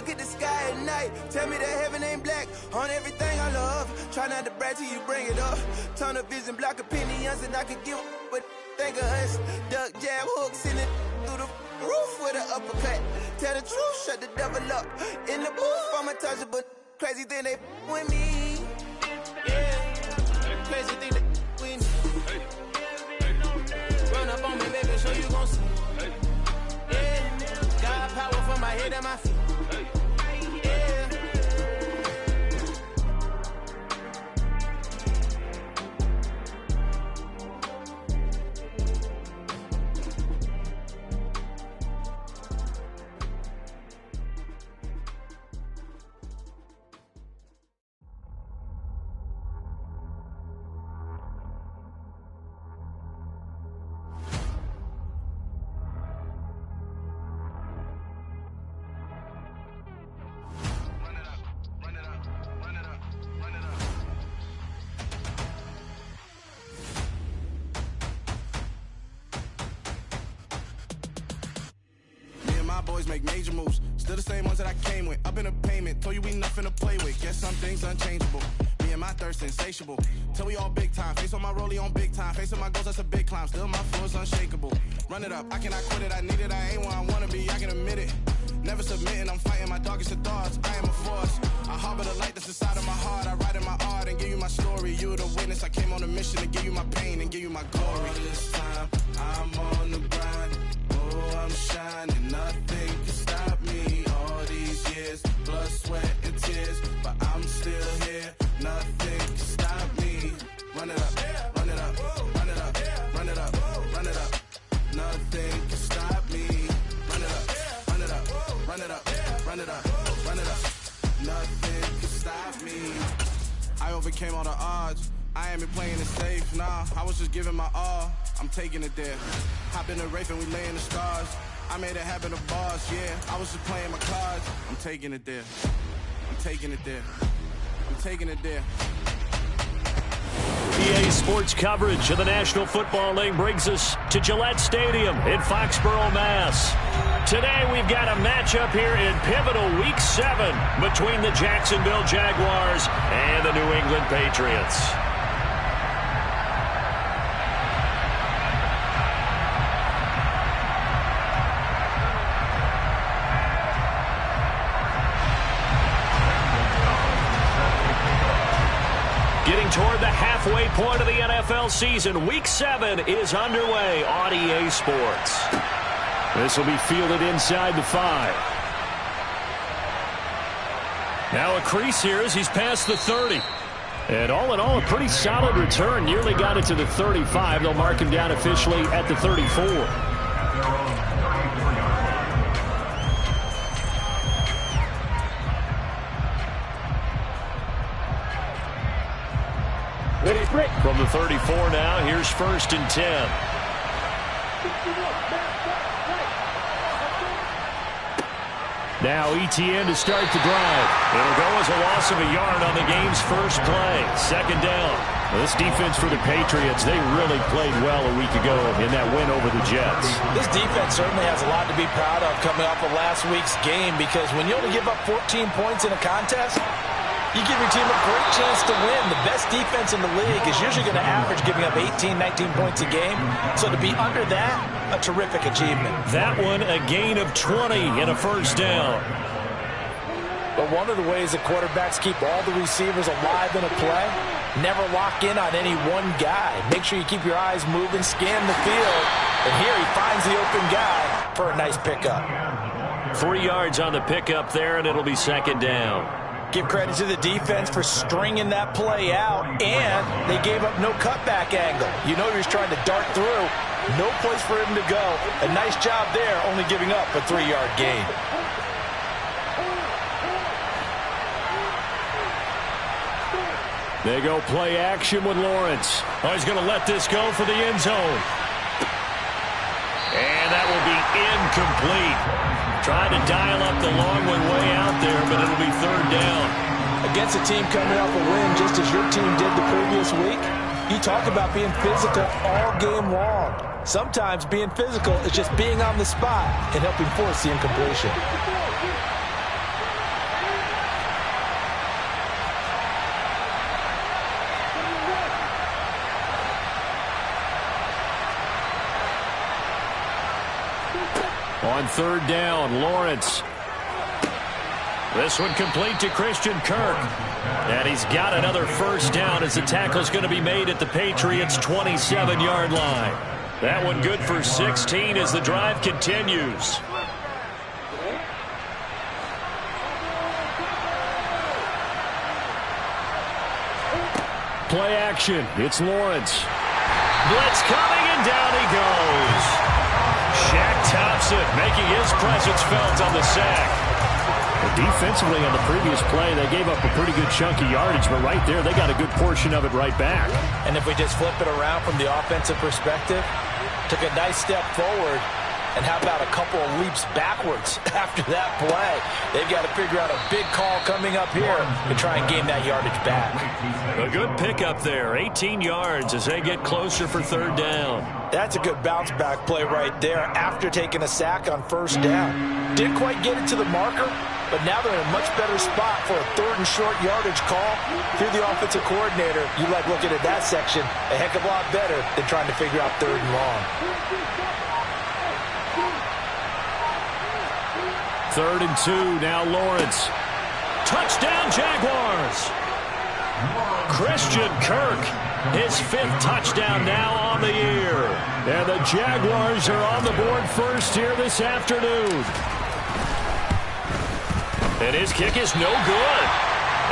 look at the sky at night. Tell me that heaven ain't black on everything I love. Try not to brag till you bring it up. Tunnel vision, block opinions, and I could give but think of us. Duck jab hooks in it through the roof with an uppercut. Tell the truth, shut the devil up. In the booth, I'm untouchable. Crazy thing they with me. Yeah, crazy thing they with me. Run up on me, baby, so you gon' see. Yeah, got power from my head and my feet. Yeah. Boys make major moves, still the same ones that I came with. Up in a payment, told you we nothing to play with. Guess some things unchangeable. Me and my thirst insatiable. Till we all big time. Face on my rollie on big time. Facing my goals, that's a big climb. Still my flow is unshakable. Run it up, I cannot quit it. I need it, I ain't where I wanna be. I can admit it. Never submitting, I'm fighting my darkest of thoughts. I am a force. I harbor the light that's inside of my heart. I write in my art and give you my story. You the witness. I came on a mission to give you my pain and give you my glory. All this time, I'm on the grind. Oh, I'm shining. Nothing can stop me. All these years, blood, sweat, and tears, but I'm still here. Nothing can stop me. Run it up, run it up, run it up, run it up, run it up. Nothing can stop me. Run it up, run it up, run it up, run it up, run it up. Nothing can stop me. I overcame all the odds. I ain't been playing it safe, nah. I was just giving my all. I'm taking it there. Hop in the rape and we laying the stars. I made it happen to bars, yeah. I was just playing my cards. I'm taking it there. I'm taking it there. I'm taking it there. EA Sports coverage of the National Football League brings us to Gillette Stadium in Foxborough, Mass. Today we've got a matchup here in pivotal Week 7 between the Jacksonville Jaguars and the New England Patriots. Getting toward the halfway point of the NFL season, Week 7 is underway on EA Sports. This will be fielded inside the 5. Now a crease here as he's past the 30. And all in all, a pretty solid return. Nearly got it to the 35. They'll mark him down officially at the 34. From the 34 now, here's 1st and 10. Now ETN to start the drive. It'll go as a loss of a yard on the game's first play. 2nd down. Well, this defense for the Patriots, they really played well a week ago in that win over the Jets. This defense certainly has a lot to be proud of coming off of last week's game, because when you only give up 14 points in a contest, you give your team a great chance to win. The best defense in the league is usually going to average giving up 18, 19 points a game. So to be under that, a terrific achievement. That one, a gain of 20 and a 1st down. But one of the ways that quarterbacks keep all the receivers alive in a play, never lock in on any one guy. Make sure you keep your eyes moving, scan the field. And here he finds the open guy for a nice pickup. 3 yards on the pickup there, and it'll be 2nd down. Give credit to the defense for stringing that play out, and they gave up no cutback angle. You know he was trying to dart through. No place for him to go. A nice job there, only giving up a 3-yard gain. They go play action with Lawrence. Oh, he's going to let this go for the end zone. And that will be incomplete. Trying to dial up the long way out there, but it'll be 3rd down. Against a team coming off a win just as your team did the previous week, you talk about being physical all game long. Sometimes being physical is just being on the spot and helping force the incompletion. On third down, Lawrence. This one complete to Christian Kirk. And he's got another first down as the tackle's going to be made at the Patriots' 27-yard line. That one good for 16 as the drive continues. Play action. It's Lawrence. Blitz coming, and down he goes. Shaq Thompson making his presence felt on the sack. Defensively on the previous play, they gave up a pretty good chunk of yardage, but right there, they got a good portion of it right back. And if we just flip it around from the offensive perspective, took a nice step forward, and how about a couple of leaps backwards after that play? They've got to figure out a big call coming up here to try and gain that yardage back. A good pickup there, 18 yards as they get closer for third down. That's a good bounce back play right there after taking a sack on first down. Didn't quite get it to the marker, but now they're in a much better spot for a third and short yardage call. Through the offensive coordinator, you like looking at that section a heck of a lot better than trying to figure out third and long. Third and 2, now Lawrence. Touchdown, Jaguars! Christian Kirk, his 5th touchdown now on the year. And the Jaguars are on the board first here this afternoon. And his kick is no good.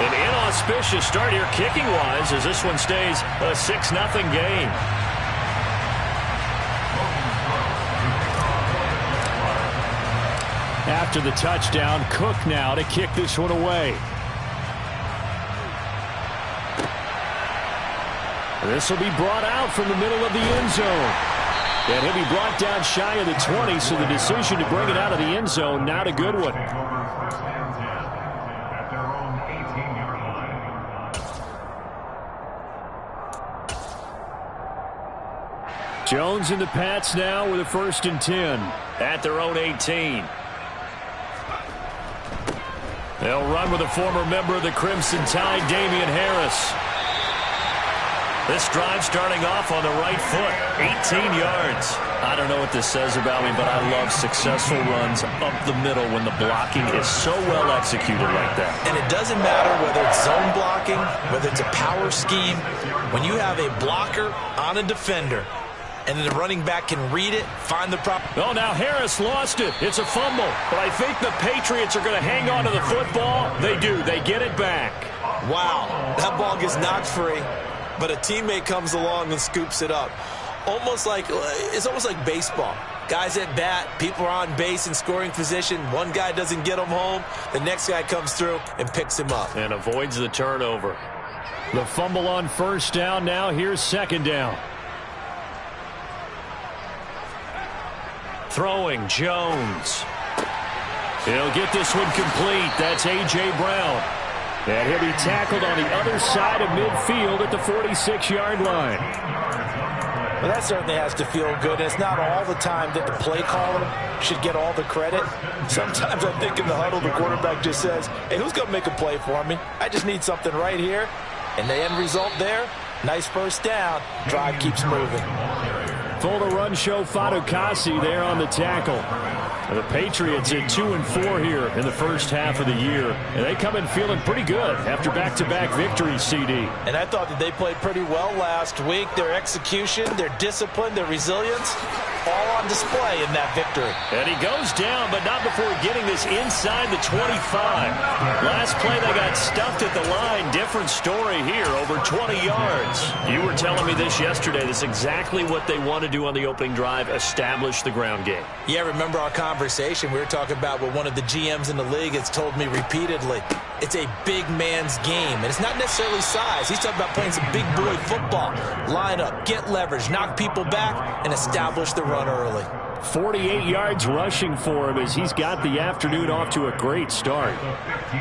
An inauspicious start here kicking-wise as this one stays a 6-0 game. After the touchdown, Cook now to kick this one away. This will be brought out from the middle of the end zone. And he'll be brought down shy of the 20, so the decision to bring it out of the end zone, not a good one. Jones and the Pats now with a 1st and 10 at their own 18. They'll run with a former member of the Crimson Tide, Damian Harris. This drive starting off on the right foot, 18 yards. I don't know what this says about me, but I love successful runs up the middle when the blocking is so well executed like that. And it doesn't matter whether it's zone blocking, whether it's a power scheme. When you have a blocker on a defender, and then the running back can read it, find the proper... Oh, now Harris lost it. It's a fumble. But I think the Patriots are going to hang on to the football. They do. They get it back. Wow. That ball gets knocked free, but a teammate comes along and scoops it up. It's almost like baseball. Guys at bat, people are on base in scoring position. One guy doesn't get him home. The next guy comes through and picks him up. And avoids the turnover. The fumble on first down. Now here's second down. Throwing, Jones. He'll get this one complete. That's A.J. Brown. And he'll be tackled on the other side of midfield at the 46-yard line. Well, that certainly has to feel good. And it's not all the time that the play caller should get all the credit. Sometimes I think in the huddle, the quarterback just says, hey, who's going to make a play for me? I just need something right here. And the end result there, nice first down. Drive keeps moving. Full to run show Fadukasi there on the tackle. The Patriots at 2-4 here in the first half of the year. And they come in feeling pretty good after back-to-back victories, CD. And I thought that they played pretty well last week. Their execution, their discipline, their resilience, all on display in that victory. And he goes down, but not before getting this inside the 25. Last play, they got stuffed at the line. Different story here, over 20 yards. You were telling me this yesterday. This is exactly what they want to do on the opening drive, establish the ground game. Yeah, remember our conversation? We were talking about what one of the GMs in the league has told me repeatedly. It's a big man's game, and it's not necessarily size. He's talking about playing some big boy football. Line up, get leverage, knock people back, and establish the run early. 48 yards rushing for him as he's got the afternoon off to a great start.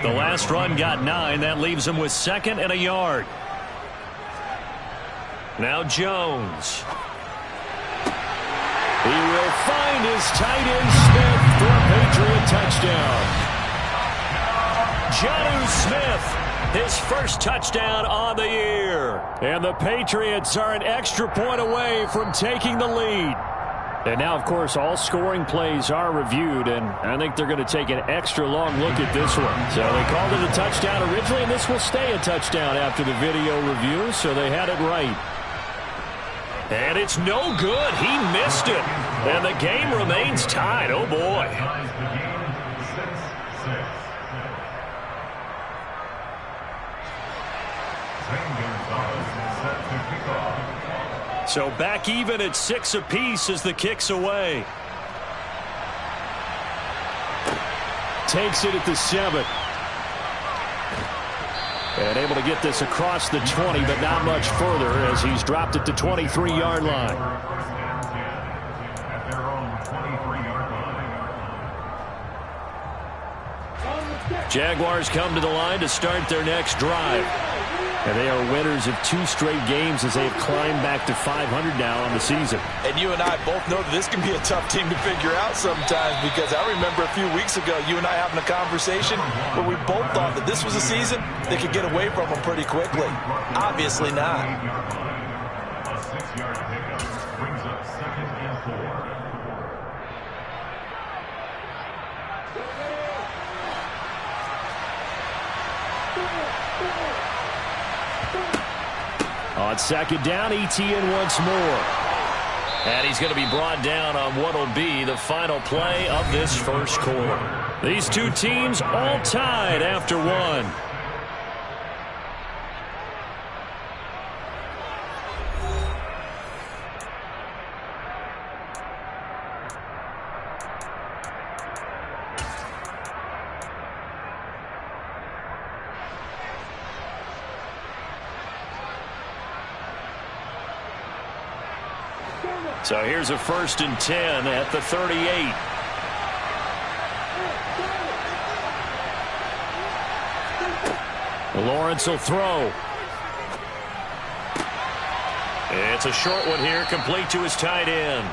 The last run got 9. That leaves him with 2nd and a yard. Now Jones. He will find his tight end Smith for a Patriot touchdown. Jonnu Smith, his first touchdown on the year. And the Patriots are an extra point away from taking the lead. And now, of course, all scoring plays are reviewed, and I think they're going to take an extra long look at this one. So they called it a touchdown originally, and this will stay a touchdown after the video review, so they had it right. And it's no good. He missed it. And the game remains tied. Oh, boy. So back even at 6 apiece as the kick's away. Takes it at the 7. And able to get this across the 20, but not much further as he's dropped it to 23-yard line. Jaguars come to the line to start their next drive. And they are winners of 2 straight games as they have climbed back to 500 now on the season. And you and I both know that this can be a tough team to figure out sometimes, because I remember a few weeks ago you and I having a conversation where we both thought that this was a season that could get away from them pretty quickly. Obviously not. A 6-yard pickup brings up 2nd and 4. On 2nd down, Etienne once more. And he's going to be brought down on what will be the final play of this first quarter. These two teams all tied after 1. So here's a 1st and 10 at the 38. Lawrence will throw. It's a short one here, complete to his tight end.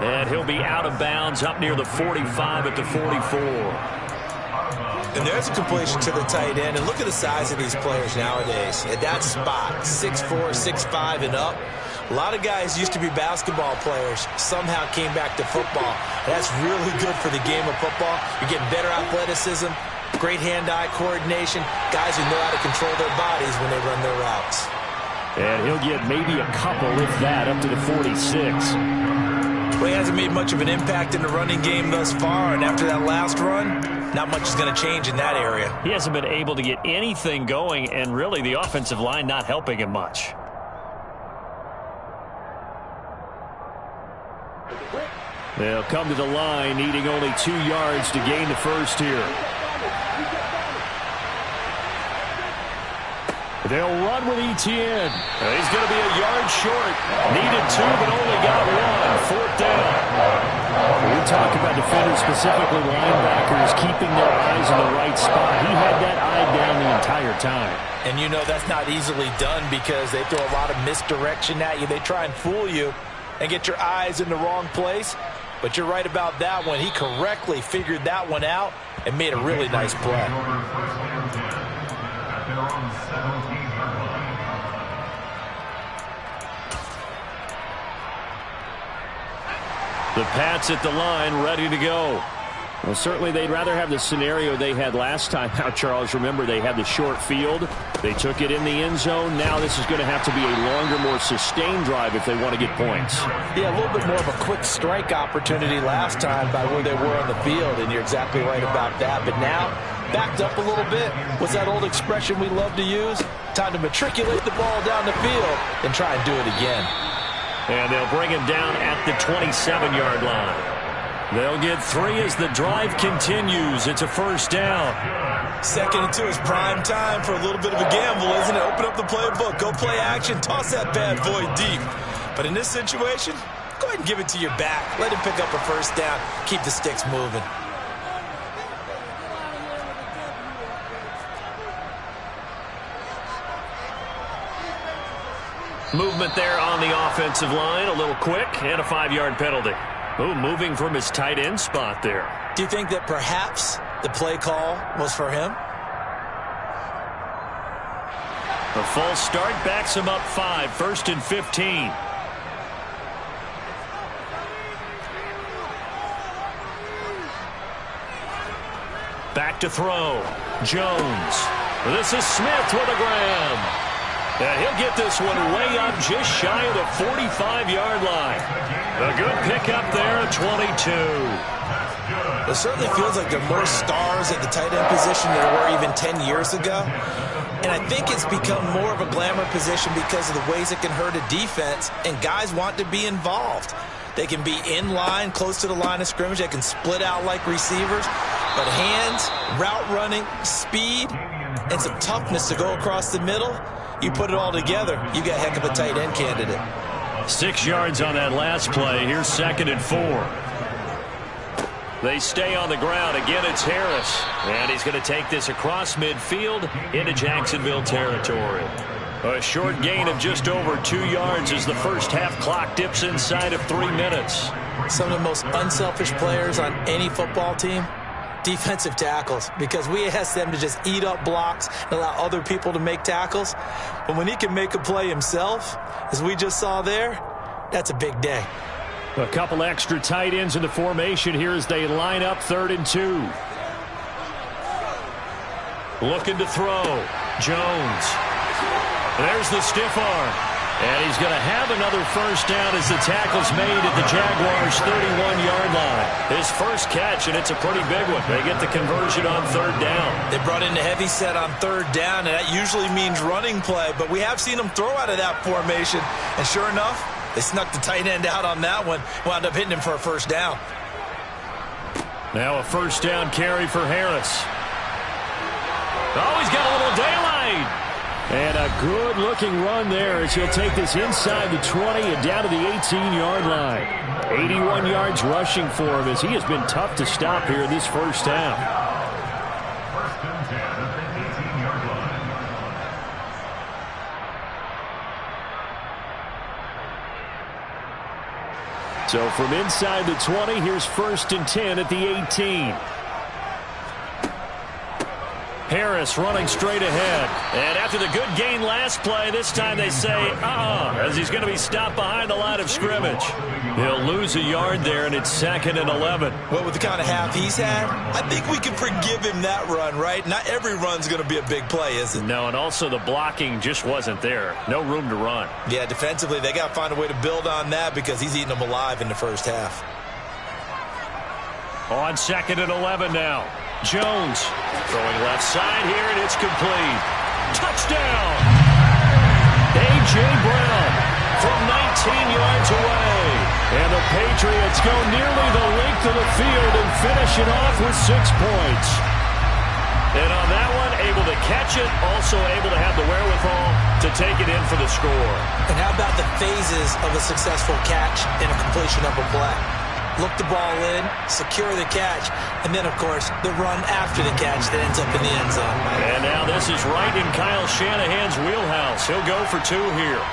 And he'll be out of bounds up near the 45 at the 44. And there's a completion to the tight end. And look at the size of these players nowadays. At that spot, 6'4", 6'5", and up. A lot of guys used to be basketball players, somehow came back to football. That's really good for the game of football. You're getting better athleticism, great hand-eye coordination, guys who know how to control their bodies when they run their routes. And he'll get maybe a couple, if that, up to the 46. Well, he hasn't made much of an impact in the running game thus far, and after that last run, not much is going to change in that area. He hasn't been able to get anything going, and really the offensive line not helping him much. They'll come to the line, needing only 2 yards to gain the first here. They'll run with Etienne. He's going to be a yard short. Needed 2, but only got 1. 4th down. We talk about defenders, specifically linebackers, keeping their eyes in the right spot. He had that eye down the entire time. And you know that's not easily done because they throw a lot of misdirection at you. They try and fool you and get your eyes in the wrong place. But you're right about that one. He correctly figured that one out and made a really nice play. The Pats at the line, ready to go. Well, certainly they'd rather have the scenario they had last time out, Charles. Remember, they had the short field. They took it in the end zone. Now this is going to have to be a longer, more sustained drive if they want to get points. Yeah, a little bit more of a quick strike opportunity last time by where they were on the field, and you're exactly right about that. But now, backed up a little bit. What's that old expression we love to use? Time to matriculate the ball down the field and try and do it again. And they'll bring him down at the 27-yard line. They'll get 3 as the drive continues. It's a 1st down. 2nd and 2 is prime time for a little bit of a gamble, isn't it? Open up the playbook, go play action, toss that bad boy deep. But in this situation, go ahead and give it to your back. Let him pick up a 1st down. Keep the sticks moving. Movement there on the offensive line, a little quick, and a 5-yard penalty. Oh, moving from his tight end spot there. Do you think that perhaps the play call was for him? A false start backs him up 5, 1st and 15. back to throw. Jones. This is Smith with a grab. And he'll get this one way up just shy of the 45-yard line. A good pickup there at 22. It certainly feels like there are more stars at the tight end position than there were even 10 years ago. And I think it's become more of a glamour position because of the ways it can hurt a defense, and guys want to be involved. They can be in line, close to the line of scrimmage. They can split out like receivers. But hands, route running, speed, and some toughness to go across the middle, you put it all together, you got a heck of a tight end candidate. 6 yards on that last play. Here's 2nd and 4. They stay on the ground. Again, it's Harris. And he's going to take this across midfield into Jacksonville territory. A short gain of just over 2 yards as the first half clock dips inside of 3 minutes. Some of the most unselfish players on any football team, defensive tackles, because we ask them to just eat up blocks and allow other people to make tackles. But when he can make a play himself, as we just saw there, that's a big day. A couple extra tight ends in the formation here as they line up 3rd and 2. Looking to throw. Jones. There's the stiff arm. And he's going to have another first down as the tackle's made at the Jaguars' 31-yard line. His first catch, and it's a pretty big one. They get the conversion on 3rd down. They brought in the heavy set on 3rd down, and that usually means running play. But we have seen them throw out of that formation. And sure enough, they snuck the tight end out on that one. Wound up hitting him for a first down. Now a first down carry for Harris. Oh, he's got a little daylight. And a good-looking run there as he'll take this inside the 20 and down to the 18-yard line. 81 yards rushing for him as he has been tough to stop here in this first half. 1st and 10 at the 18-yard line. So from inside the 20, here's 1st and 10 at the 18. Harris running straight ahead. And after the good gain last play, this time they say, as he's going to be stopped behind the line of scrimmage. He'll lose a yard there, and it's 2nd and 11. Well, with the kind of half he's had, I think we can forgive him that run, right? Not every run's going to be a big play, is it? No, and also the blocking just wasn't there. No room to run. Yeah, defensively, they got to find a way to build on that because he's eating them alive in the first half. On 2nd and 11 now. Jones throwing left side here, and it's complete. Touchdown! A.J. Brown from 19 yards away. And the Patriots go nearly the length of the field and finish it off with 6 points. And on that one, able to catch it, also able to have the wherewithal to take it in for the score. And how about the phases of a successful catch and a completion of a play? Look the ball in, secure the catch, and then, of course, the run after the catch that ends up in the end zone. And now this is right in Kyle Shanahan's wheelhouse. He'll go for 2 here.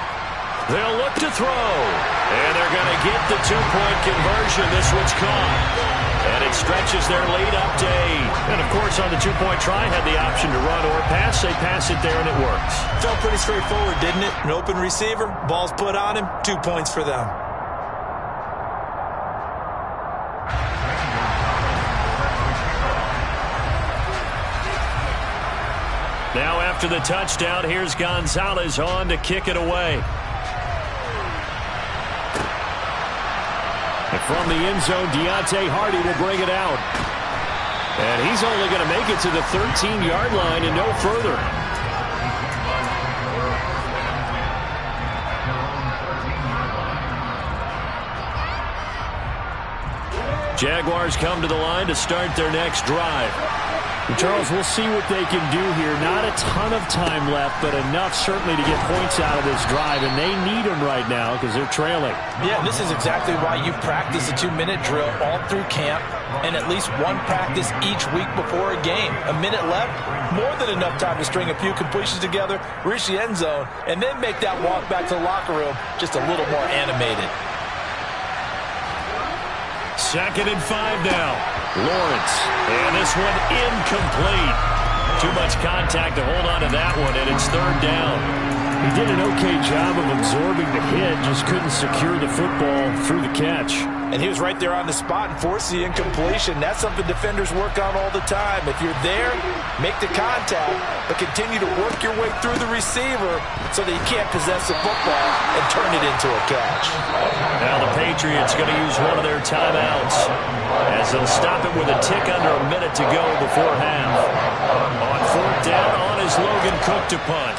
They'll look to throw, and they're going to get the 2-point conversion. This one's caught, and it stretches their lead up to 8. And, of course, on the 2-point try, had the option to run or pass. They pass it there, and it works. Felt pretty straightforward, didn't it? An open receiver, ball's put on him, 2 points for them. Now after the touchdown, here's Gonzalez on to kick it away. And from the end zone, Deontay Hardy will bring it out. And he's only going to make it to the 13-yard line and no further. Jaguars come to the line to start their next drive. Charles, we'll see what they can do here. Not a ton of time left, but enough certainly to get points out of this drive, and they need them right now because they're trailing. Yeah, and this is exactly why you practice a 2-minute drill all through camp and at least one practice each week before a game. A minute left, more than enough time to string a few completions together, reach the end zone, and then make that walk back to the locker room just a little more animated. 2nd and 5 now. Lawrence, and this one incomplete. Too much contact to hold on to that one, and it's 3rd down. He did an okay job of absorbing the hit, just couldn't secure the football through the catch. And he was right there on the spot and forced the incompletion. That's something defenders work on all the time. If you're there, make the contact, but continue to work your way through the receiver so that you can't possess the football and turn it into a catch. Now the Patriots going to use one of their timeouts as they'll stop it with a tick under a minute to go before half. On fourth down, on is Logan Cook to punt.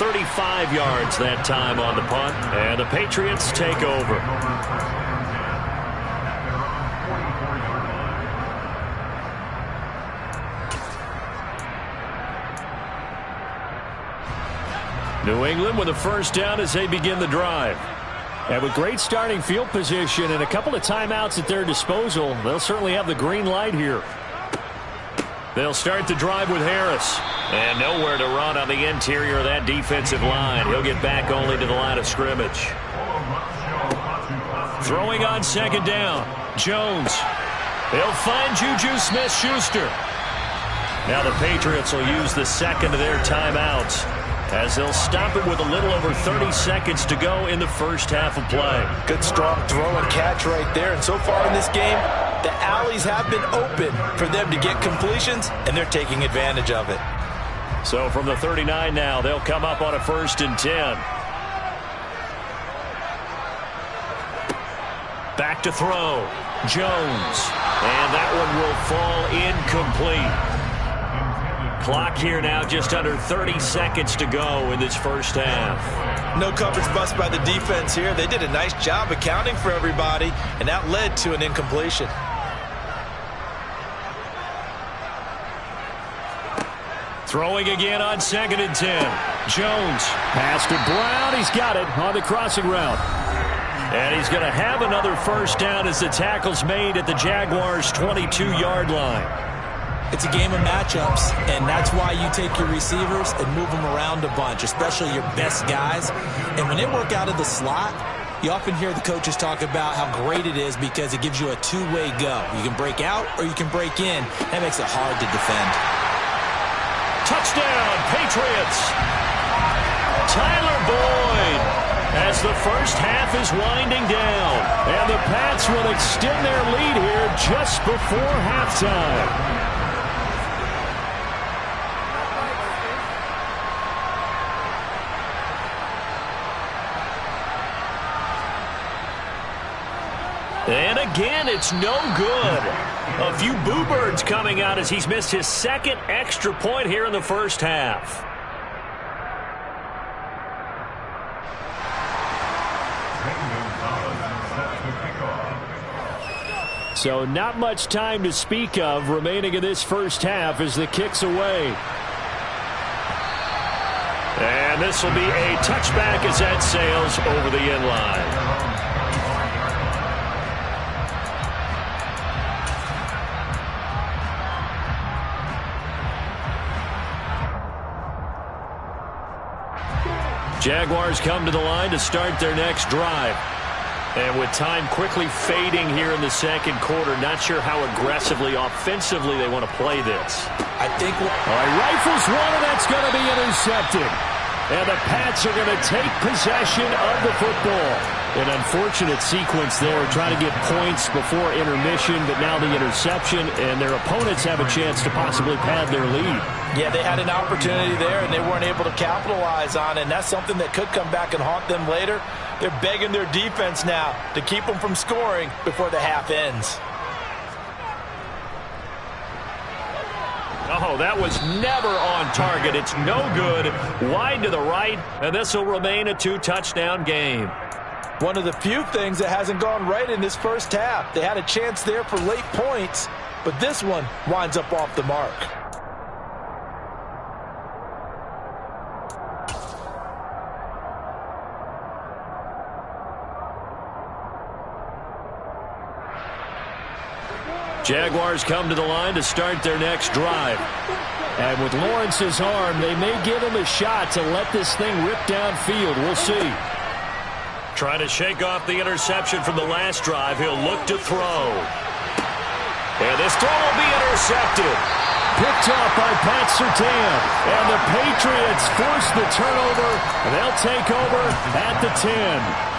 .35 yards that time on the punt, and the Patriots take over. New England with a first down as they begin the drive. And with great starting field position and a couple of timeouts at their disposal, they'll certainly have the green light here. They'll start the drive with Harris. And nowhere to run on the interior of that defensive line. He'll get back only to the line of scrimmage. Throwing on second down, Jones. He'll find Juju Smith-Schuster. Now the Patriots will use the second of their timeouts as they'll stop it with a little over 30 seconds to go in the first half of play. Good strong throw and catch right there. And so far in this game, the alleys have been open for them to get completions, and they're taking advantage of it. So from the 39 now, they'll come up on a 1st and 10. Back to throw. Jones. And that one will fall incomplete. Clock here now, just under 30 seconds to go in this first half. No coverage bust by the defense here. They did a nice job accounting for everybody, and that led to an incompletion. Throwing again on 2nd and 10. Jones. Pass to Brown. He's got it on the crossing route. And he's going to have another first down as the tackle's made at the Jaguars' 22-yard line. It's a game of matchups, and that's why you take your receivers and move them around a bunch, especially your best guys. And when they work out of the slot, you often hear the coaches talk about how great it is because it gives you a two-way go. You can break out or you can break in. That makes it hard to defend. Touchdown, Patriots. Tyler Boyd as the first half is winding down. And the Pats will extend their lead here just before halftime. And again, it's no good. A few boo birds coming out as he's missed his second extra point here in the first half. So not much time to speak of remaining in this first half as the kick's away. And this will be a touchback as that sails over the end line. Jaguars come to the line to start their next drive. And with time quickly fading here in the second quarter, not sure how aggressively, offensively they want to play this. I think... Rifles one, and that's going to be intercepted. And the Pats are going to take possession of the football. An unfortunate sequence there, trying to get points before intermission, but now the interception, and their opponents have a chance to possibly pad their lead. Yeah, they had an opportunity there, and they weren't able to capitalize on it, and that's something that could come back and haunt them later. They're begging their defense now to keep them from scoring before the half ends. Oh, that was never on target. It's no good. Wide to the right, and this will remain a two-touchdown game. One of the few things that hasn't gone right in this first half. They had a chance there for late points, but this one winds up off the mark. Jaguars come to the line to start their next drive. And with Lawrence's arm, they may give him a shot to let this thing rip downfield. We'll see. Trying to shake off the interception from the last drive. He'll look to throw. And this throw will be intercepted. Picked off by Pat Surtain. And the Patriots force the turnover. And they'll take over at the 10.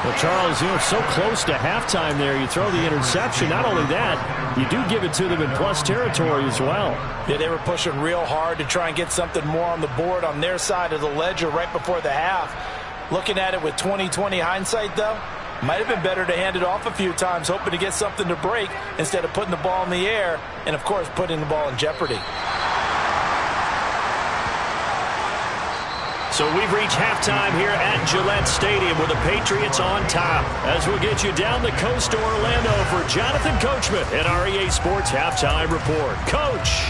Well, Charles, so close to halftime there. You throw the interception. Not only that, you do give it to them in plus territory as well. Yeah, they were pushing real hard to try and get something more on the board on their side of the ledger right before the half. Looking at it with 20/20 hindsight, though, might have been better to hand it off a few times, hoping to get something to break instead of putting the ball in the air and, of course, putting the ball in jeopardy. So we've reached halftime here at Gillette Stadium with the Patriots on top. As we'll get you down the coast to Orlando for Jonathan Coachman and our EA Sports Halftime Report. Coach!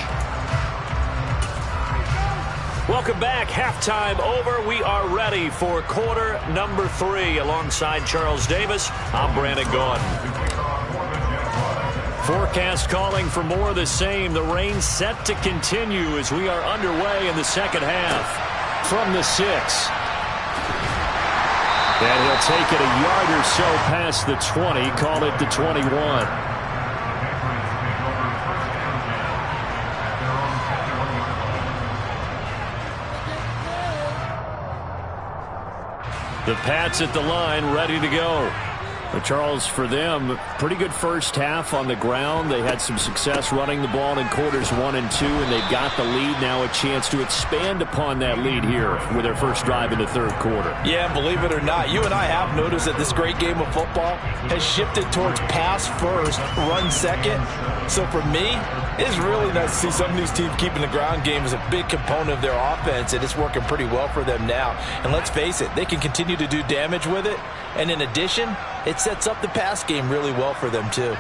Welcome back. Halftime over. We are ready for quarter number 3. Alongside Charles Davis, I'm Brandon Gaudin. Forecast calling for more of the same. The rain set to continue as we are underway in the second half. From the 6. And he'll take it a yard or so past the 20. Call it the 21. The Pats at the line, ready to go. But Charles, for them, pretty good first half on the ground. They had some success running the ball in quarters 1 and 2, and they've got the lead. Now a chance to expand upon that lead here with their first drive in the third quarter. Yeah, believe it or not, you and I have noticed that this great game of football has shifted towards pass first, run second. So for me, it's really nice to see some of these teams keeping the ground game as a big component of their offense, and it's working pretty well for them now. And let's face it, they can continue to do damage with it. And in addition, it sets up the pass game really well for them, too.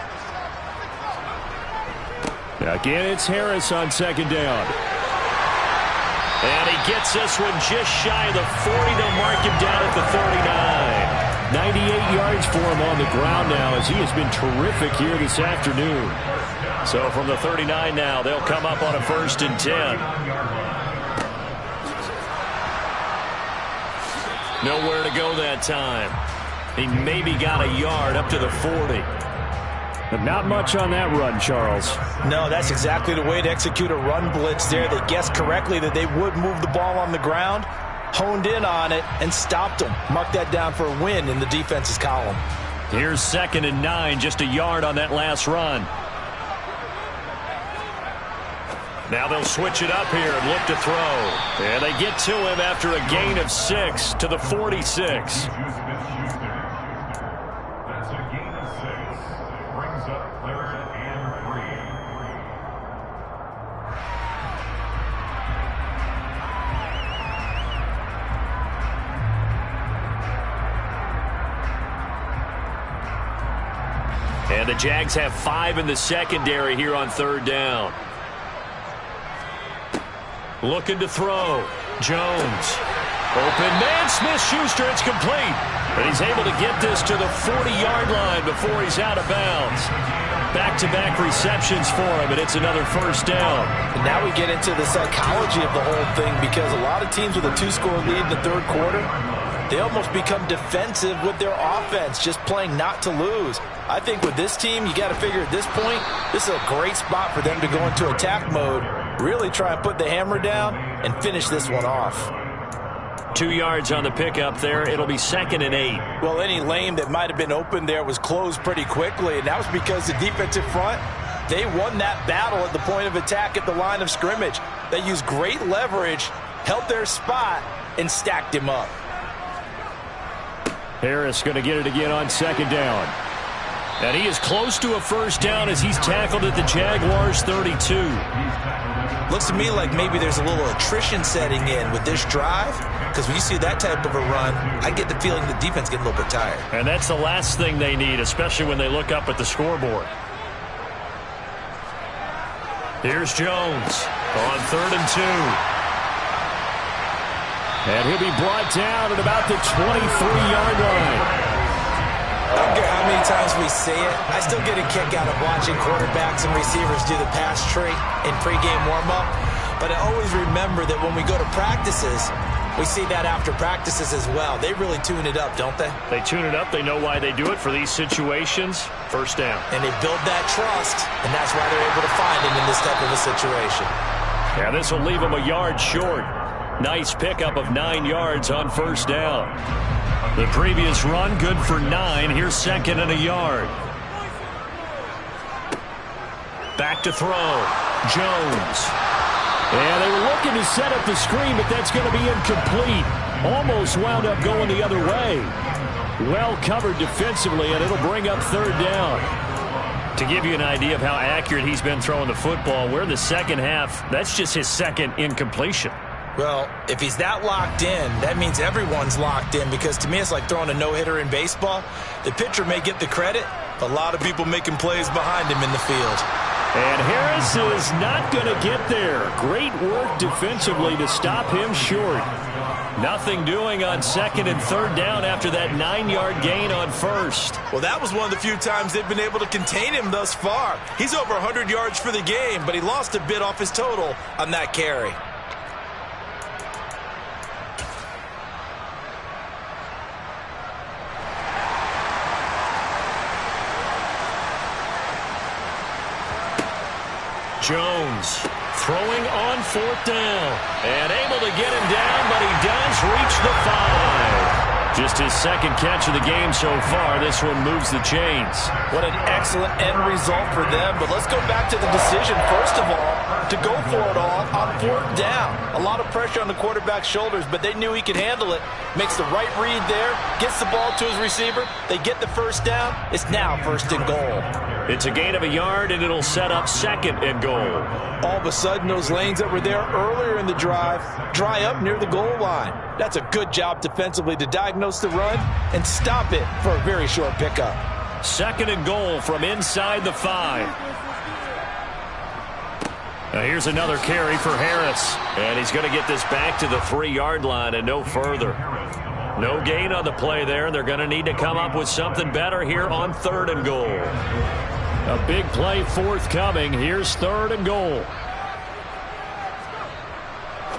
Again, it's Harris on second down. And he gets this one just shy of the 40. They'll mark him down at the 39. 98 yards for him on the ground now as he has been terrific here this afternoon. So from the 39 now, they'll come up on a 1st and 10. Nowhere to go that time. He maybe got a yard up to the 40. But not much on that run, Charles. No, that's exactly the way to execute a run blitz there. They guessed correctly that they would move the ball on the ground, honed in on it, and stopped them. Mark that down for a win in the defense's column. Here's 2nd and 9, just a yard on that last run. Now they'll switch it up here and look to throw. And they get to him after a gain of 6 to the 46. That's a gain of 6. Brings up 3rd and 3. And the Jags have 5 in the secondary here on 3rd down. Looking to throw. Jones. Open man. Smith-Schuster. It's complete. But he's able to get this to the 40-yard line before he's out of bounds. Back-to-back receptions for him, and it's another 1st down. And now we get into the psychology of the whole thing, because a lot of teams with a 2-score lead in the 3rd quarter, they almost become defensive with their offense, just playing not to lose. I think with this team, you got to figure at this point, this is a great spot for them to go into attack mode, really try and put the hammer down and finish this one off. 2 yards on the pickup there. It'll be 2nd and 8. Well, any lane that might have been open there was closed pretty quickly, and that was because the defensive front, they won that battle at the point of attack at the line of scrimmage. They used great leverage, held their spot, and stacked him up. Harris going to get it again on 2nd down. And he is close to a 1st down as he's tackled at the Jaguars' 32. Looks to me like maybe there's a little attrition setting in with this drive, because when you see that type of a run, I get the feeling the defense getting a little bit tired. And that's the last thing they need, especially when they look up at the scoreboard. Here's Jones on 3rd and 2. And he'll be brought down at about the 23-yard line. I don't care how many times we say it, I still get a kick out of watching quarterbacks and receivers do the pass tree in pregame warm-up. But I always remember that when we go to practices, we see that after practices as well. They really tune it up, don't they? They tune it up. They know why they do it for these situations. 1st down. And they build that trust, and that's why they're able to find him in this type of a situation. Yeah, this will leave him a yard short. Nice pickup of 9 yards on first down. The previous run, good for 9. Here's second and a yard. Back to throw. Jones. And they were looking to set up the screen, but that's going to be incomplete. Almost wound up going the other way. Well covered defensively, and it'll bring up third down. To give you an idea of how accurate he's been throwing the football, we're in the second half. That's just his second incompletion. Well, if he's that locked in, that means everyone's locked in, because to me it's like throwing a no-hitter in baseball. The pitcher may get the credit, but a lot of people making plays behind him in the field. And Harris is not going to get there. Great work defensively to stop him short. Nothing doing on second and third down after that 9-yard gain on first. Well, that was one of the few times they've been able to contain him thus far. He's over 100 yards for the game, but he lost a bit off his total on that carry. Jones throwing on fourth down and able to get him down, but he does reach the 5. Just his second catch of the game so far. This one moves the chains. What an excellent end result for them. But let's go back to the decision, first of all, to go for it all on fourth down. A lot of pressure on the quarterback's shoulders, but they knew he could handle it. Makes the right read there, gets the ball to his receiver. They get the first down. It's now first and goal. It's a gain of a yard, and it'll set up second and goal. All of a sudden, those lanes that were there earlier in the drive dry up near the goal line. That's a good job defensively to diagnose the run and stop it for a very short pickup. Second and goal from inside the 5. Now here's another carry for Harris. And he's going to get this back to the 3-yard line and no further. No gain on the play there. They're going to need to come up with something better here on third and goal. A big play forthcoming. Here's third and goal.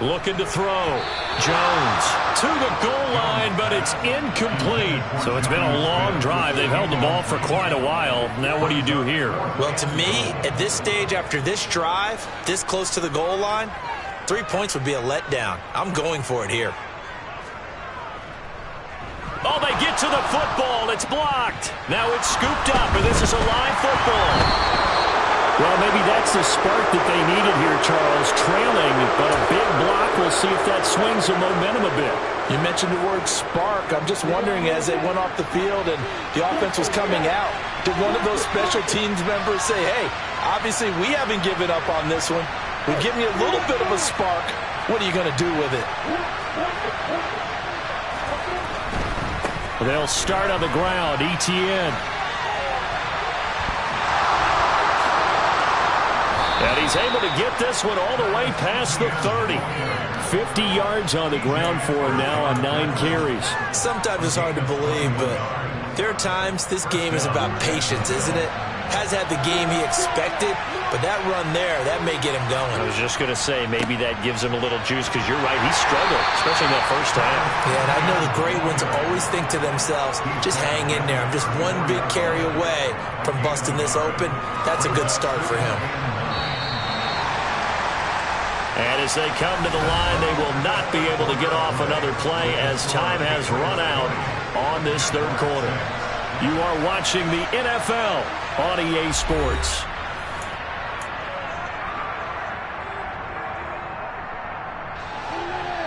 Looking to throw. Jones to the goal line, but it's incomplete. So it's been a long drive. They've held the ball for quite a while. Now what do you do here? Well, to me, at this stage after this drive, this close to the goal line, 3 points would be a letdown. I'm going for it here. Oh, they get to the football. It's blocked. Now it's scooped up, and this is a live football. Well, maybe that's the spark that they needed here, Charles. Trailing, but a big block. We'll see if that swings the momentum a bit. You mentioned the word spark. I'm just wondering, as they went off the field and the offense was coming out, did one of those special teams members say, hey, obviously we haven't given up on this one. We've given you a little bit of a spark. What are you going to do with it? They'll start on the ground. ETN. And he's able to get this one all the way past the 30. 50 yards on the ground for him now on 9 carries. Sometimes it's hard to believe, but there are times this game is about patience, isn't it? Has had the game he expected, but that run there, that may get him going. I was just going to say, maybe that gives him a little juice, because you're right, he struggled, especially in that first half. Yeah, and I know the great ones always think to themselves, just hang in there. I'm just one big carry away from busting this open. That's a good start for him. And as they come to the line, they will not be able to get off another play as time has run out on this third quarter. You are watching the NFL on EA Sports.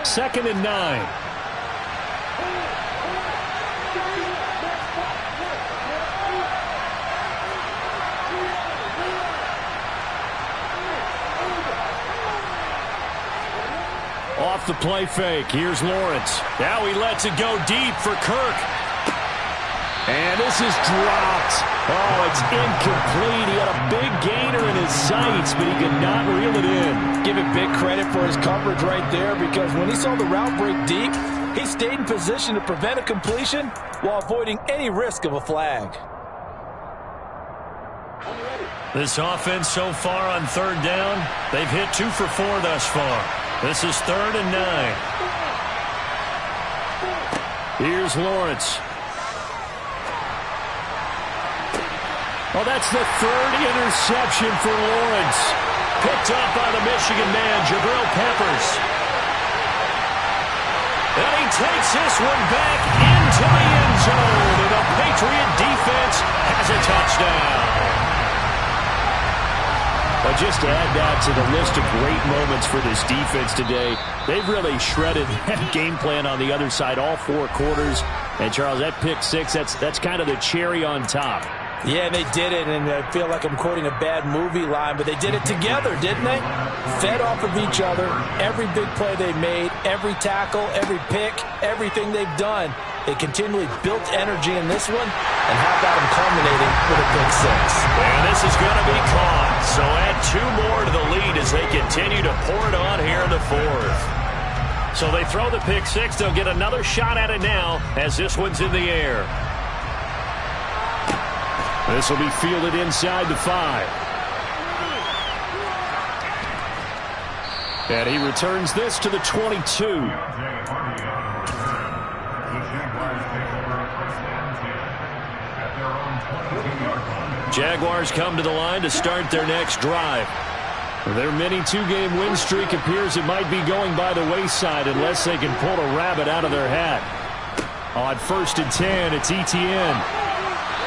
Second and 9. Off the play fake. Here's Lawrence. Now he lets it go deep for Kirk. And this is dropped. Oh, it's incomplete. He had a big gainer in his sights, but he could not reel it in. Give it big credit for his coverage right there, because when he saw the route break deep, he stayed in position to prevent a completion while avoiding any risk of a flag. This offense so far on third down, they've hit 2 for 4 thus far. This is third and 9. Here's Lawrence. Oh, that's the third interception for Lawrence. Picked up by the Michigan man, Jabril Peppers. And he takes this one back into the end zone. And the Patriot defense has a touchdown. But just to add that to the list of great moments for this defense today, they've really shredded that game plan on the other side all 4 quarters. And, Charles, that pick six, that's kind of the cherry on top. Yeah, they did it, and I feel like I'm quoting a bad movie line, but they did it together, didn't they? Fed off of each other, every big play they made, every tackle, every pick, everything they've done. They continually built energy in this one, and how about them culminating with a pick six? And this is going to be caught, so add 2 more to the lead as they continue to pour it on here in the 4th. So they throw the pick six. They'll get another shot at it now as this one's in the air. This will be fielded inside the 5. And he returns this to the 22. Jaguars come to the line to start their next drive. Their mini 2-game win streak appears it might be going by the wayside unless they can pull a rabbit out of their hat. On 1st and 10, it's Etienne.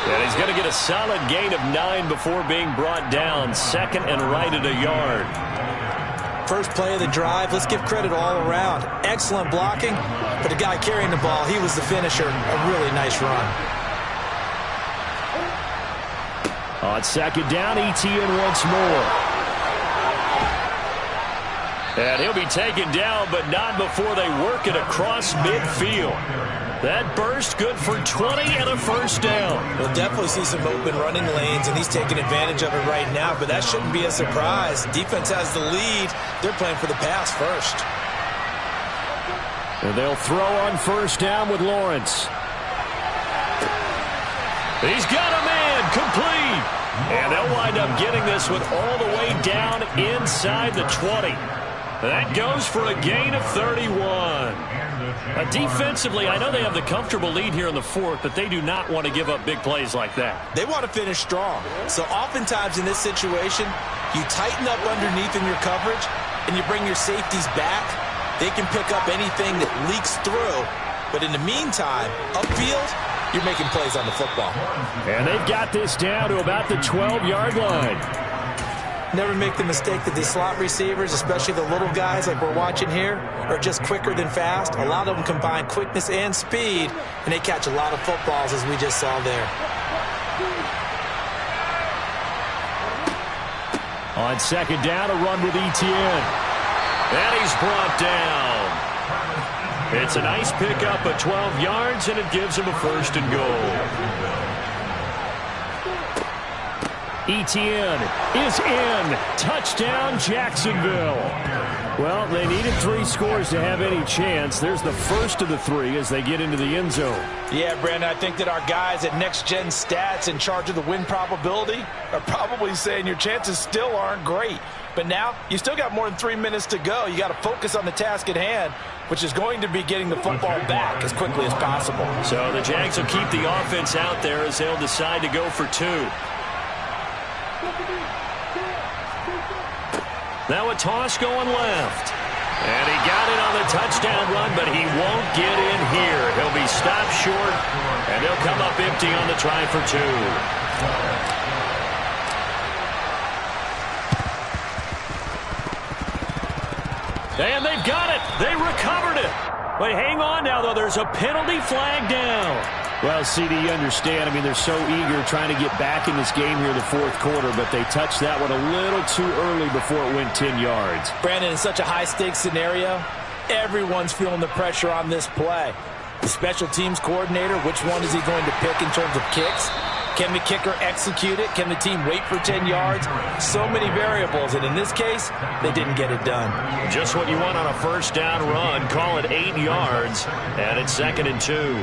And he's going to get a solid gain of 9 before being brought down. 2nd and right at a yard. First play of the drive, let's give credit all around. Excellent blocking, but the guy carrying the ball, he was the finisher. A really nice run. On 2nd down, Etienne once more. And he'll be taken down, but not before they work it across midfield. That burst good for 20 and a first down. We'll definitely see some open running lanes, and he's taking advantage of it right now, but that shouldn't be a surprise. Defense has the lead. They're playing for the pass first. And they'll throw on 1st down with Lawrence. He's got a man complete. And they'll wind up getting this one all the way down inside the 20. That goes for a gain of 31. Defensively, I know they have the comfortable lead here in the 4th, but they do not want to give up big plays like that. They want to finish strong. So oftentimes in this situation, you tighten up underneath in your coverage, and you bring your safeties back. They can pick up anything that leaks through. But in the meantime, upfield, you're making plays on the football. And they've got this down to about the 12-yard line. Never make the mistake that the slot receivers, especially the little guys like we're watching here, are just quicker than fast. A lot of them combine quickness and speed, and they catch a lot of footballs, as we just saw there. On 2nd down, a run with Etienne. And he's brought down. It's a nice pickup of 12 yards, and it gives him a 1st and goal. Etienne is in. Touchdown, Jacksonville. Well, they needed 3 scores to have any chance. There's the first of the 3 as they get into the end zone. Yeah, Brandon, I think that our guys at Next Gen Stats in charge of the win probability are probably saying your chances still aren't great. But now, you still got more than 3 minutes to go. You got to focus on the task at hand, which is going to be getting the football back as quickly as possible. So the Jags will keep the offense out there as they'll decide to go for 2. Now a toss going left. And he got it on the touchdown run, but he won't get in here. He'll be stopped short, and he'll come up empty on the try for 2. And they've got it. They recovered it. But hang on now, though. There's a penalty flag down. Well, CD, you understand. I mean, they're so eager trying to get back in this game here in the 4th quarter, but they touched that one a little too early before it went 10 yards. Brandon, in such a high-stakes scenario, everyone's feeling the pressure on this play. The special teams coordinator, which one is he going to pick in terms of kicks? Can the kicker execute it? Can the team wait for 10 yards? So many variables, and in this case, they didn't get it done. Just what you want on a 1st down run. Call it 8 yards, and it's 2nd and 2.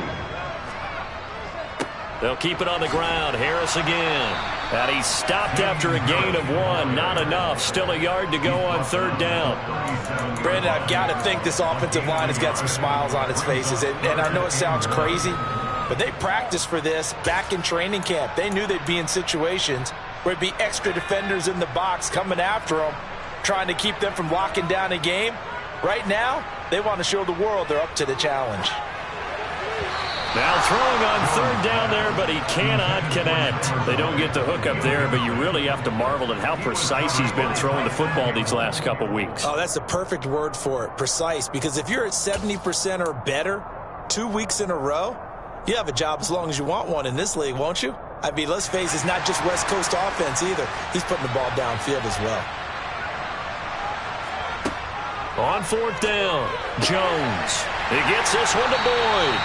They'll keep it on the ground. Harris again. And he's stopped after a gain of 1. Not enough. Still a yard to go on 3rd down. Brandon, I've got to think this offensive line has got some smiles on its faces. And I know it sounds crazy, but they practiced for this back in training camp. They knew they'd be in situations where it'd be extra defenders in the box coming after them. trying to keep them from locking down a game. Right now, they want to show the world they're up to the challenge. Now throwing on third down there, but he cannot connect. They don't get the hook up there, but you really have to marvel at how precise he's been throwing the football these last couple weeks. Oh, that's the perfect word for it, precise, because if you're at 70% or better 2 weeks in a row, you have a job as long as you want one in this league, won't you? I mean, let's face it, it's not just West Coast offense either. He's putting the ball downfield as well. On fourth down, Jones. He gets this one to Boyd.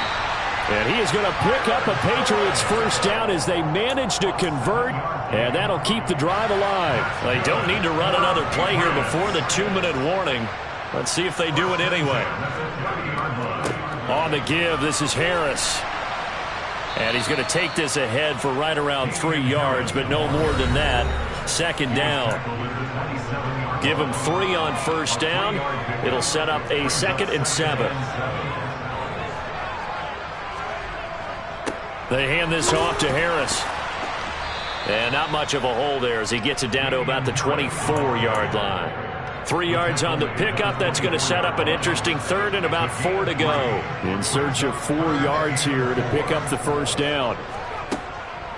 And he is going to pick up a Patriots first down as they manage to convert, and that'll keep the drive alive. They don't need to run another play here before the 2-minute warning. Let's see if they do it anyway. On the give, this is Harris. And he's going to take this ahead for right around 3 yards, but no more than that. Second down. Give him 3 on first down. It'll set up a 2nd and 7. They hand this off to Harris. And not much of a hole there as he gets it down to about the 24-yard line. 3 yards on the pickup. That's going to set up an interesting 3rd and about 4 to go. In search of 4 yards here to pick up the first down.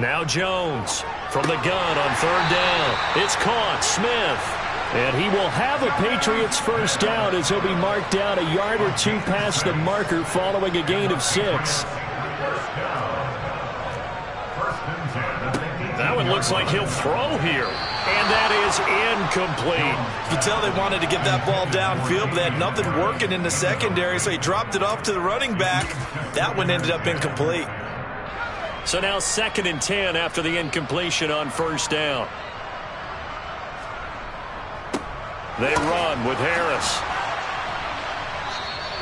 Now Jones from the gun on 3rd down. It's caught. Smith. And he will have a Patriots first down as he'll be marked down a yard or 2 past the marker following a gain of 6. That one looks like he'll throw here. And that is incomplete. You can tell they wanted to get that ball downfield, but they had nothing working in the secondary, so he dropped it off to the running back. That one ended up incomplete. So now 2nd and 10 after the incompletion on first down. They run with Harris.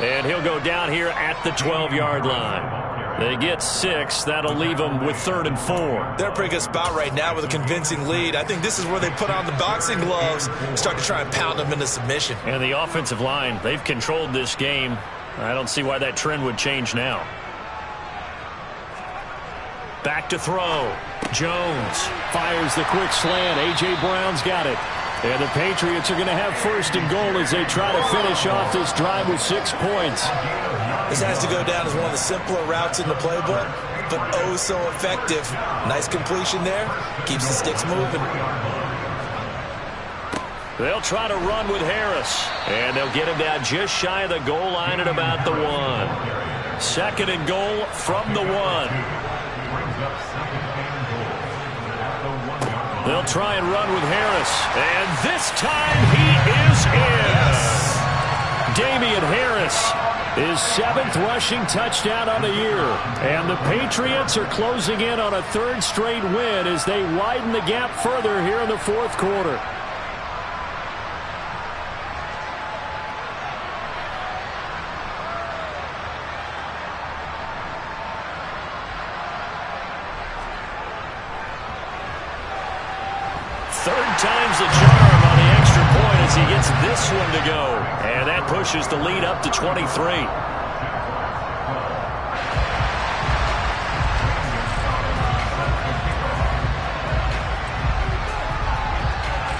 And he'll go down here at the 12-yard line. They get 6. That'll leave them with 3rd and 4. They're a pretty good spot right now with a convincing lead. I think this is where they put on the boxing gloves and start to try and pound them into submission. And the offensive line, they've controlled this game. I don't see why that trend would change now. Back to throw. Jones fires the quick slant. A.J. Brown's got it. And the Patriots are going to have 1st and goal as they try to finish off this drive with 6 points. This has to go down as one of the simpler routes in the playbook, but oh so effective. Nice completion there. Keeps the sticks moving. They'll try to run with Harris. And they'll get him down just shy of the goal line at about the 1. 2nd and goal from the 1. They'll try and run with Harris. And this time he is in. Damian Harris, his 7th rushing touchdown on the year. And the Patriots are closing in on a 3rd straight win as they widen the gap further here in the 4th quarter. Time's the charm on the extra point as he gets this one to go. And that pushes the lead up to 23.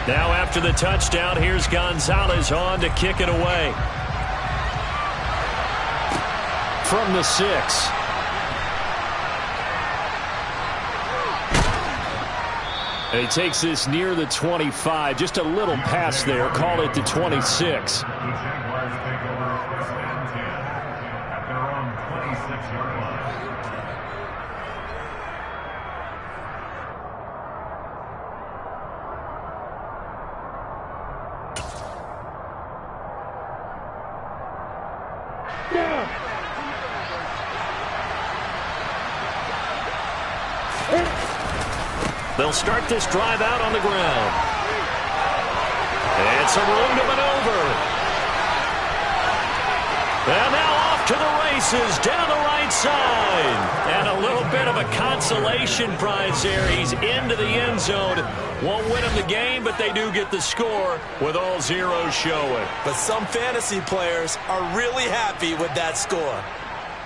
Now after the touchdown, here's Gonzalez on to kick it away. From the 6. And he takes this near the 25. Just a little pass there. Call it the 26. The Jaguars take over 1st and 10 at their own 26-yard line. They'll start this drive out on the ground. And some room to maneuver. And now off to the races down the right side. And a little bit of a consolation prize there. He's into the end zone. Won't win him the game, but they do get the score with all zeros showing. But some fantasy players are really happy with that score.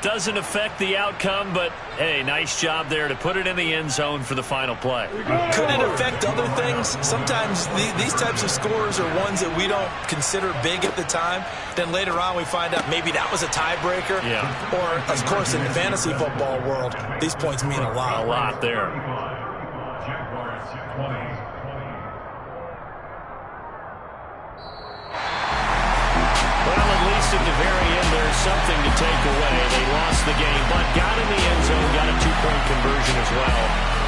Doesn't affect the outcome, but, hey, nice job there to put it in the end zone for the final play. Could it affect other things? Sometimes these types of scores are ones that we don't consider big at the time. Then later on we find out maybe that was a tiebreaker. Yeah. Or, of course, in the fantasy football world, these points mean a lot. A lot there. Jaguars 20. Well, at least at the very end, there's something to take away. They lost the game, but got in the end zone, got a 2-point conversion as well.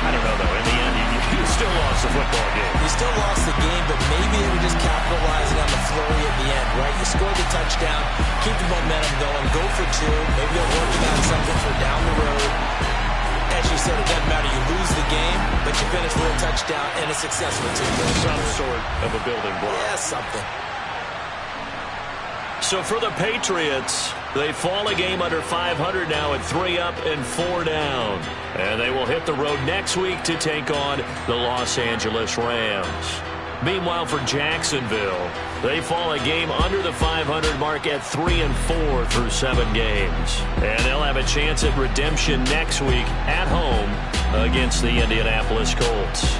I don't know, though. In the end, you still lost the football game. You still lost the game, but maybe they were just capitalizing on the flurry at the end, right? You scored the touchdown, keep the momentum going, go for 2. Maybe they're working on something for down the road. As you said, it doesn't matter. You lose the game, but you finish with a touchdown and a successful 2. Some sort of a building block. Yeah, something. So for the Patriots, they fall a game under 500 now at 3 up and 4 down. And they will hit the road next week to take on the Los Angeles Rams. Meanwhile, for Jacksonville, they fall a game under the 500 mark at 3 and 4 through 7 games. And they'll have a chance at redemption next week at home against the Indianapolis Colts.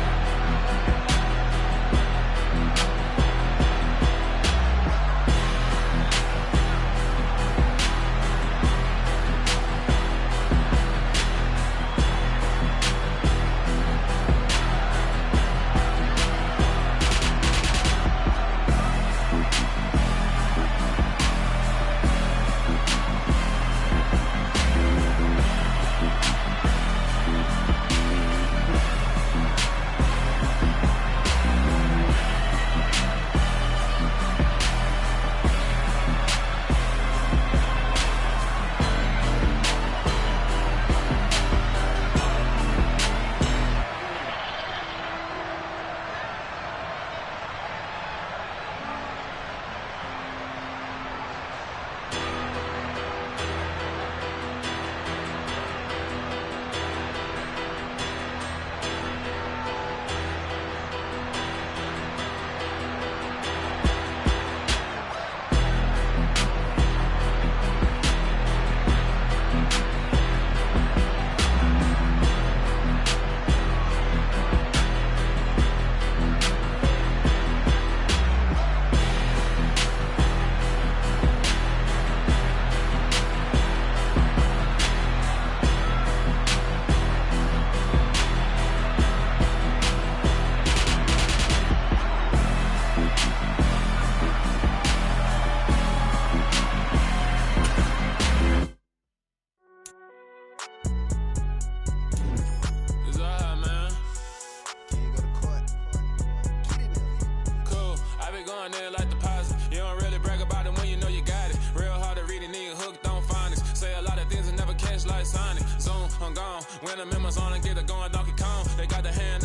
When the members on and get it going, Donkey Kong, they got the hand